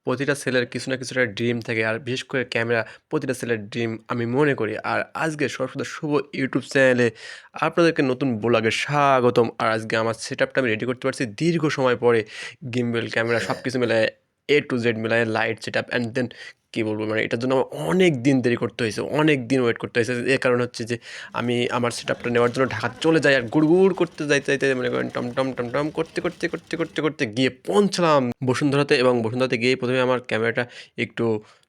প্রতিটা ছেলের কিছু না কিছু একটা ড্রিম থাকে, আর বিশেষ করে ক্যামেরা প্রতিটা ছেলের ড্রিম আমি মনে করি। আর আজকে সর্বদা শুভ ইউটিউব চ্যানেলে আপনাদেরকে নতুন ব্লগে স্বাগতম। আর আজকে আমার সেটআপটা আমি রেডি করতে পারছি দীর্ঘ সময় পরে। গিম্বল ক্যামেরা সব কিছু মিলায়, এ টু জেড মিলায়, লাইট সেটআপ অ্যান্ড দেন কী বলবো, মানে এটার জন্য আমার অনেক দিন দেরি করতে হয়েছে, অনেক দিন ওয়েট করতে হয়েছে। এর কারণ হচ্ছে যে আমি আমার সেটআপটা নেওয়ার জন্য ঢাকা চলে যাই, আর গুড় করতে যাইতে যাইতে মনে করেন টম টম টম টম করতে করতে করতে করতে করতে গিয়ে পৌঁছলাম বসুন্ধরাতে। এবং বসুন্ধরাতে গিয়ে প্রথমে আমার ক্যামেরাটা একটু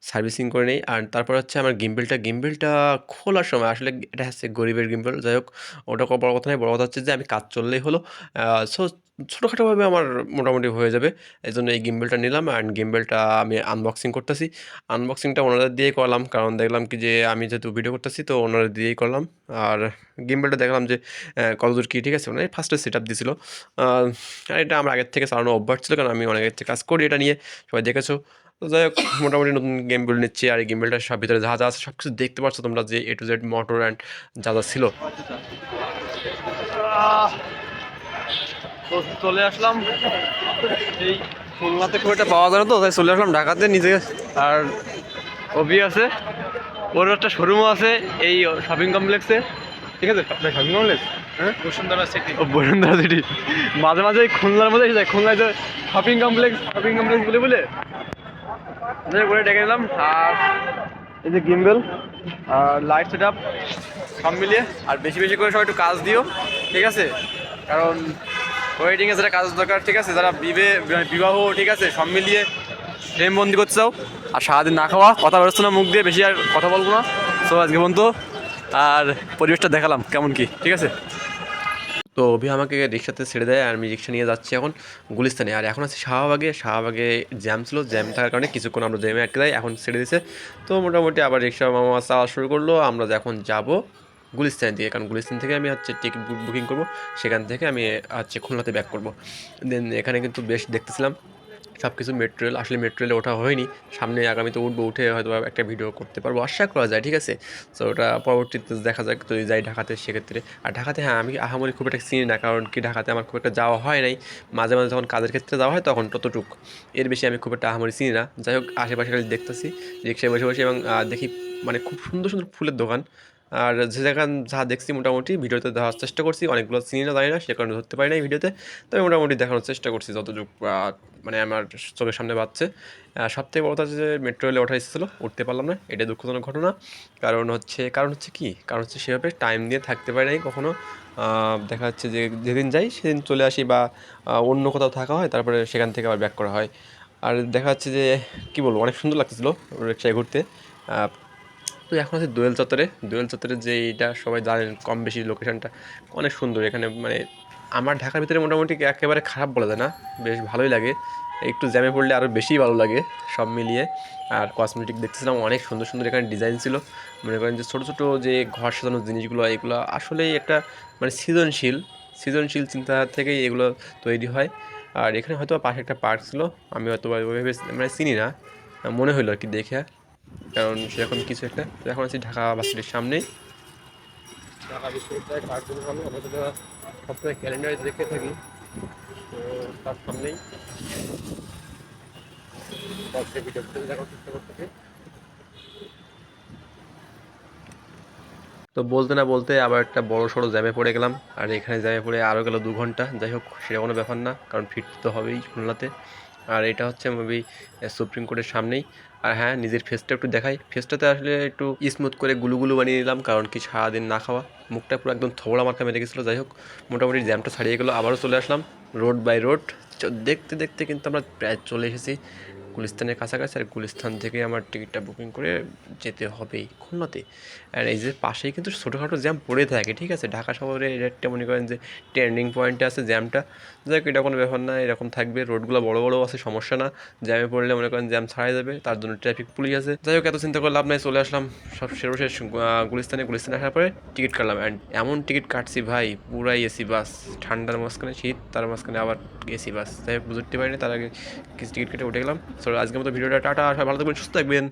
সার্ভিসিং করে নেই, আর তারপর হচ্ছে আমার গিম্বেলটা খোলার সময় আসলে এটা হচ্ছে গরিবের গিম্বেল। যাই হোক, ওটা কোনো বড় কথা নয়, বড় কথা হচ্ছে যে আমি কাজ চললেই হলো। সো ছোটোখাটোভাবে আমার মোটামুটি হয়ে যাবে। এই জন্য এই গিম্বেলটা নিলাম, অ্যান্ড গিম্বেলটা আমি আনবক্সিং করতেছি। আনবক্সিংটা ওনাদের দিয়েই করলাম, কারণ দেখলাম কি যে আমি যেহেতু ভিডিও করতেছি তো ওনাদের দিয়েই করলাম। আর গিম্বেলটা দেখলাম যে কতদূর কী ঠিক আছে, মানে ফার্স্টে সেট আপ দিয়েছিলো। আর এটা আমার আগের থেকে চালানো অভ্যাস ছিল, কারণ আমি অনেক আগের থেকে কাজ করি এটা নিয়ে, সবাই দেখেছো। তো যাই হোক, মোটামুটি নতুন গিম্বেল নিচ্ছি। আর এই গিম্বেলটার সব ভিতরে যা যা আছে সব কিছু দেখতে পাচ্ছ তোমরা, যে এ টু জেড মোটর অ্যান্ড যা যা ছিল। তো চলে আসলাম, এই খুলনাতে খুব একটা পাওয়া যায় না, তো তাই চলে আসলাম ঢাকাতে নিজে। আর অভি আছে, ওর একটা শোরুমও আছে এই শপিং কমপ্লেক্সে, ঠিক আছে? আপনার শপিং কমপ্লেক্স, হ্যাঁ, বসুন্ধরা সিটি। ও বসুন্ধরা সিটি, মাঝে মাঝে খুলনার মধ্যে যায়, খুলনায় যে শপিং কমপ্লেক্স বলে বলে বলে ডেকে নিলাম। আর এই যে গিম্বেল আর লাইট সেট আপ সব মিলিয়ে, আর বেশি বেশি করে সবাই একটু কাজ দিও, ঠিক আছে? কারণ ওয়েডিংয়ে যারা কাজ দরকার, ঠিক আছে, যারা বিবাহ, ঠিক আছে, সব মিলিয়ে ফ্রেম বন্দি করতে চাও, আর সারাদিন না খাওয়া, কথা বেরোচ্ছে না মুখ দিয়ে, বেশি আর কথা বলবো না। সো আজকে পর্যন্ত, আর পরিবেশটা দেখালাম কেমন কি, ঠিক আছে? তো অভি আমাকে রিক্সাতে ছেড়ে দেয়, আর আমি রিক্সা নিয়ে যাচ্ছি এখন গুলিস্তানে। আর এখন আছে শাহবাগে জ্যাম ছিল, জ্যাম থাকার কারণে কিছুক্ষণ আমরা জ্যামে আটকে যাই, এখন ছেড়ে দিয়েছে। তো মোটামুটি আবার রিক্সা মামা চাওয়া শুরু করলো। আমরা এখন যাব গুলিস্তানের দিকে, কারণ গুলিস্তান থেকে আমি হচ্ছে টিকিট বুকিং করবো, সেখান থেকে আমি হচ্ছে খুলনাতে ব্যাক করবো। দেন এখানে কিন্তু বেশ দেখতেছিলাম সব কিছু মেট্রো রেল, আসলে মেট্রো রেলে ওঠা হয়নি, সামনে আগামীতে উঠবো, উঠে হয়তো একটা ভিডিও করতে পারবো, আশা করা যায়, ঠিক আছে? সো ওটা পরবর্তীতে দেখা যাক, যদি যাই ঢাকাতে সেক্ষেত্রে। আর ঢাকাতে হ্যাঁ, আমি আহামরি খুব একটা চিনি না, কারণ কি ঢাকাতে আমার খুব একটা যাওয়া হয় নাই। মাঝে মাঝে যখন কাজের ক্ষেত্রে যাওয়া হয় তখন ততটুক, এর বেশি আমি খুব একটা আহামরি চিনি না। যাই হোক, আশেপাশে খালি দেখতেছি রিক্সায় বসে বসে, এবং দেখি মানে খুব সুন্দর সুন্দর ফুলের দোকান। আর যে জায়গা যা দেখছি মোটামুটি ভিডিওতে দেখার চেষ্টা করছি, অনেকগুলো চিনি না, জানি না, সে কারণে ধরতে পারি না এই ভিডিওতে। তবে মোটামুটি দেখানোর চেষ্টা করছি যতটুকু মানে আমার চোখের সামনে পাচ্ছে। সবথেকে বড় কথা হচ্ছে যে মেট্রো রেলে ওঠা এসেছিলো, উঠতে পারলাম না, এটা দুঃখজনক ঘটনা। কারণ হচ্ছে সেভাবে টাইম দিয়ে থাকতে পারি নাই কখনো। দেখা যাচ্ছে যে যেদিন যাই সেদিন চলে আসি, বা অন্য কোথাও থাকা হয়, তারপরে সেখান থেকে আবার ব্যাক করা হয়। আর দেখা যাচ্ছে যে কী বলবো, অনেক সুন্দর লাগতেছিলো রিক্সায় ঘুরতে। তো এখন আছে দোয়েল চত্বরে যে এইটা সবাই জানেন কম বেশি, লোকেশানটা অনেক সুন্দর এখানে। মানে আমার ঢাকার ভিতরে মোটামুটি একেবারে খারাপ বলা যায় না, বেশ ভালোই লাগে। একটু জ্যামে পড়লে আরও বেশি ভালো লাগে সব মিলিয়ে। আর কসমেটিক দেখতেছিলাম, অনেক সুন্দর সুন্দর এখানে ডিজাইন ছিল। মনে করেন যে ছোটো ছোটো যে ঘর সাজানোর জিনিসগুলো, এগুলো আসলেই একটা মানে সৃজনশীল চিন্তা থেকেই এগুলো তৈরি হয়। আর এখানে হয়তো পাশে একটা পার্ক ছিল, আমি হয়তো ওইভাবে মানে চিনি না, মনে হলো আর কি দেখে, কারণ সেরকম কিছু একটা। তো এখন আছি ঢাকা ভার্সিটির সামনেই, ঢাকা বিশ্ববিদ্যালয় কার্যক্রম সামনে, আমরা তো সপ্তাহে ক্যালেন্ডারে দেখে থাকি, তো তার সামনেই দেখার চেষ্টা করতেছি। তো বলতে না বলতে আবার একটা বড় সড়ো জ্যামে পড়ে গেলাম, আর এখানে জ্যামে পড়ে আরও গেল 2 ঘন্টা। যাই হোক, সেটা কোনো ব্যাপার না, কারণ ফিরতে তো হবেই খুলনাতে। আর এটা হচ্ছে মেবি সুপ্রিম কোর্টের সামনেই। আর হ্যাঁ, নিজের ফেসটা একটু দেখাই, ফেসটাতে আসলে একটু স্মুথ করে গুলুগুলু বানিয়ে নিলাম, কারণ কি সারাদিন না খাওয়া, মুখটা পুরো একদম থোবড়া মার্কা মেরে গেছিলো। যাই হোক, মোটামুটি জ্যামটা ছাড়িয়ে গেলো, আবারও চলে আসলাম রোড বাই রোড। দেখতে দেখতে কিন্তু আমরা প্রায় চলে এসেছি গুলিস্তানের কাছাকাছি। আর গুলিস্তান থেকে আমার টিকিটটা বুকিং করে যেতে হবেই খুলনাতে। আর এই যে পাশেই কিন্তু ছোটোখাটো জ্যাম পড়ে থাকে, ঠিক আছে? ঢাকা শহরে এটা একটা মনে করেন যে ট্রেন্ডিং পয়েন্টে আছে জ্যামটা। যাই হোক, এটা কোনো ব্যাপার না, এরকম থাকবে, রোডগুলো বড় বড় আছে, সমস্যা না। জ্যামে পড়লে মনে করেন জ্যাম ছাড়াই যাবে, তার জন্য ট্রাফিক পুলিশ আছে। যাই হোক, এত চিন্তা করে লাভ নাই, চলে আসলাম সব সর্বশেষ গুলিস্তানে আসার পরে টিকিট কাটলাম। অ্যান্ড এমন টিকিট কাটছি ভাই, পুরাই এসি বাস, ঠান্ডার মাঝখানে শীত, তার মাঝখানে আবার এসি বাস। যাই হোক, বুঝতে পারিনি, তার আগে কিছু টিকিট কেটে উঠে গেলাম। সো আজকের মতো ভিডিওটা টাটা, সবাই ভালো থাকবেন, সুস্থ থাকবেন।